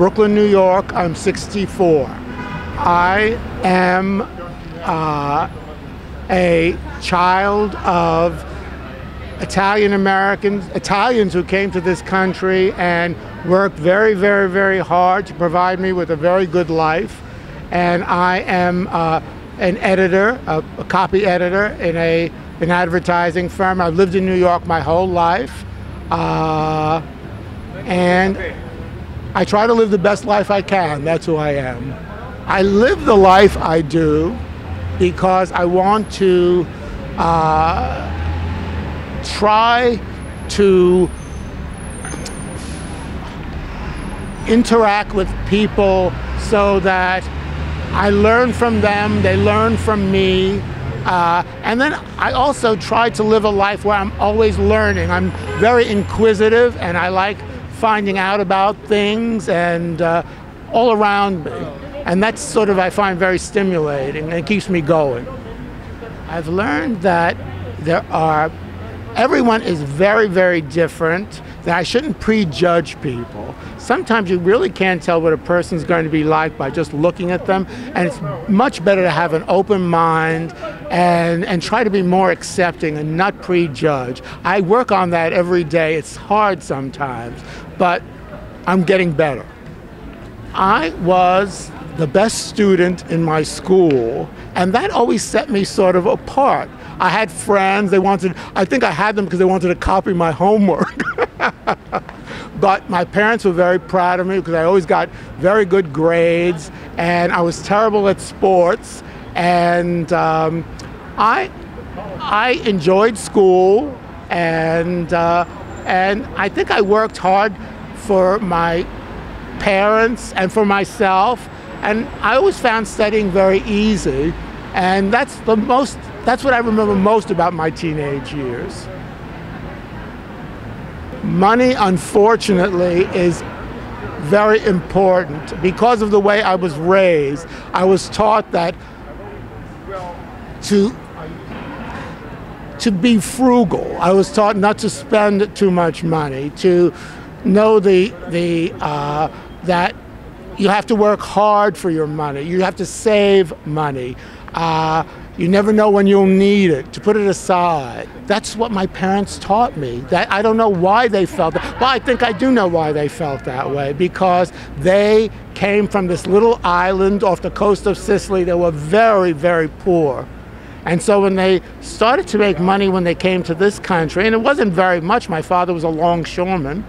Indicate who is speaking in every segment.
Speaker 1: Brooklyn, New York. I'm 64. I am a child of Italians who came to this country and worked very, very, very hard to provide me with a very good life. And I am an editor, a copy editor in an advertising firm. I've lived in New York my whole life. And I try to live the best life I can. That's who I am. I live the life I do because I want to try to interact with people so that I learn from them, they learn from me, and then I also try to live a life where I'm always learning. I'm very inquisitive and I like finding out about things and all around me. And that's sort of, I find, very stimulating, and it keeps me going. I've learned that everyone is very, very different, that I shouldn't prejudge people. Sometimes you really can't tell what a person's going to be like by just looking at them, and it's much better to have an open mind and try to be more accepting and not prejudge. I work on that every day. It's hard sometimes, but I'm getting better. I was the best student in my school, and that always set me sort of apart. I had friends, I think I had them because they wanted to copy my homework. But my parents were very proud of me because I always got very good grades, and I was terrible at sports, and I enjoyed school, and I think I worked hard for my parents and for myself, and I always found studying very easy, and that's what I remember most about my teenage years. Money, unfortunately, is very important. Because of the way I was raised, I was taught that to be frugal. I was taught not to spend too much money, to know that you have to work hard for your money. You have to save money. You never know when you'll need it, to put it aside. That's what my parents taught me. That I don't know why they felt that. Well, I think I do know why they felt that way, because they came from this little island off the coast of Sicily. They were very, very poor. And so when they started to make money when they came to this country, and it wasn't very much, my father was a longshoreman,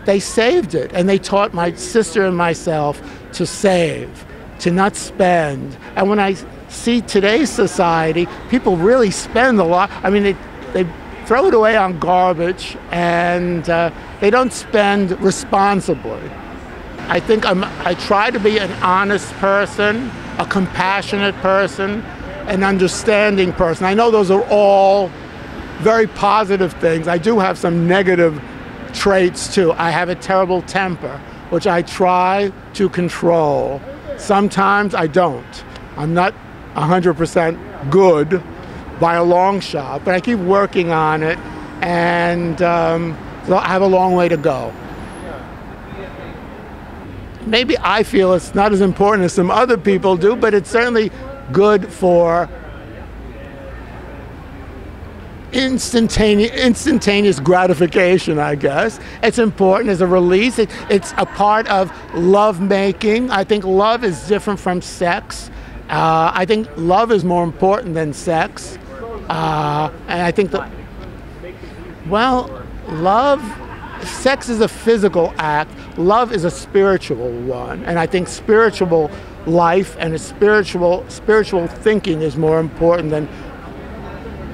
Speaker 1: they saved it. And they taught my sister and myself to save, to not spend. And when I see today's society, people really spend a lot. I mean, they throw it away on garbage, and they don't spend responsibly. I think I try to be an honest person, a compassionate person, an understanding person. I know those are all very positive things. I do have some negative traits too. I have a terrible temper, which I try to control. Sometimes I don't. I'm not 100% good by a long shot, but I keep working on it, and so I have a long way to go. Maybe I feel it's not as important as some other people do, but it's certainly good for instantaneous gratification, I guess. It's important as a release. It's a part of love making. I think love is different from sex. I think love is more important than sex. And I think that, well, sex is a physical act. Love is a spiritual one. And I think spiritual life and a spiritual thinking is more important than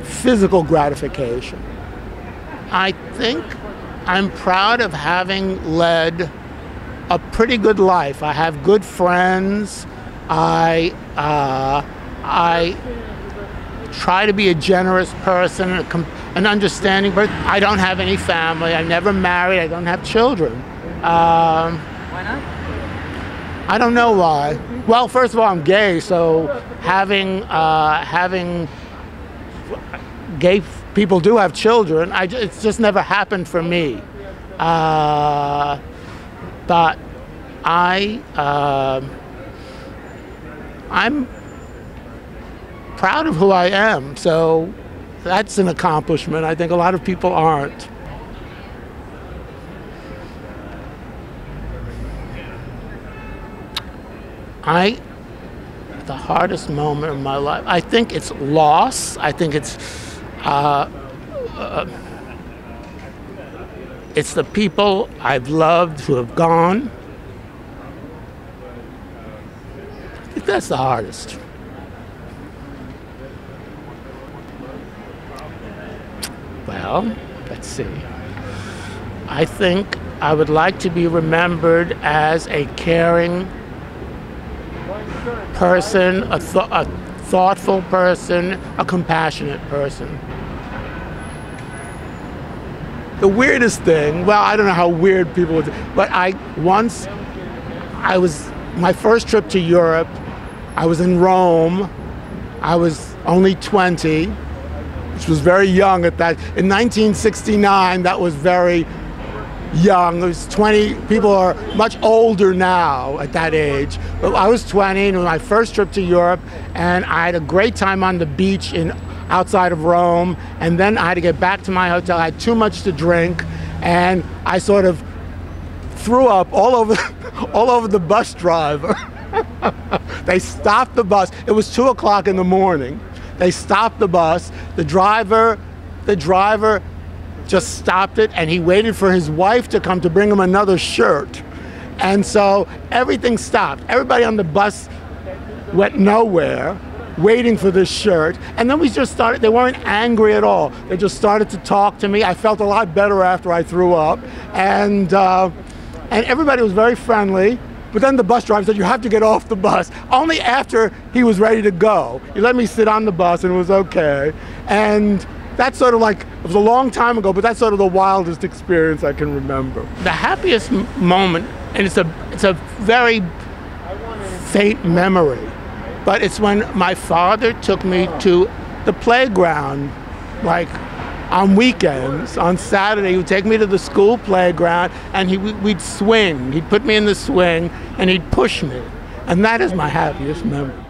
Speaker 1: physical gratification. I think I'm proud of having led a pretty good life. I have good friends. I try to be a generous person, an understanding person. I don't have any family. I'm never married. I don't have children.
Speaker 2: Why not?
Speaker 1: I don't know why. Well, first of all, I'm gay, so having gay people do have children. It's just never happened for me. But I'm proud of who I am, so that's an accomplishment. I think a lot of people aren't. The hardest moment of my life, I think it's loss. I think it's the people I've loved who have gone. I think that's the hardest. Well, let's see. I think I would like to be remembered as a caring person, a thoughtful person, a compassionate person. The weirdest thing, well, I don't know how weird people would, but my first trip to Europe, I was in Rome. I was only 20, which was very young at that. In 1969, that was very young. It was 20. People are much older now at that age. But I was 20, and it was my first trip to Europe, and I had a great time on the beach outside of Rome, and then I had to get back to my hotel. I had too much to drink, and I sort of threw up all over the bus driver. They stopped the bus. It was 2 o'clock in the morning. They stopped the bus. The driver just stopped it, and he waited for his wife to come to bring him another shirt. And so everything stopped. Everybody on the bus went nowhere, waiting for this shirt. And then we just started, they weren't angry at all. They just started to talk to me. I felt a lot better after I threw up. And everybody was very friendly. But then the bus driver said, "You have to get off the bus." Only after he was ready to go. He let me sit on the bus, and it was okay. And that's sort of like, it was a long time ago, but that's sort of the wildest experience I can remember. The happiest moment, and it's a very faint memory, but it's when my father took me to the playground, like on weekends. On Saturday, he would take me to the school playground, and we'd swing. He'd put me in the swing, and he'd push me. And that is my happiest memory.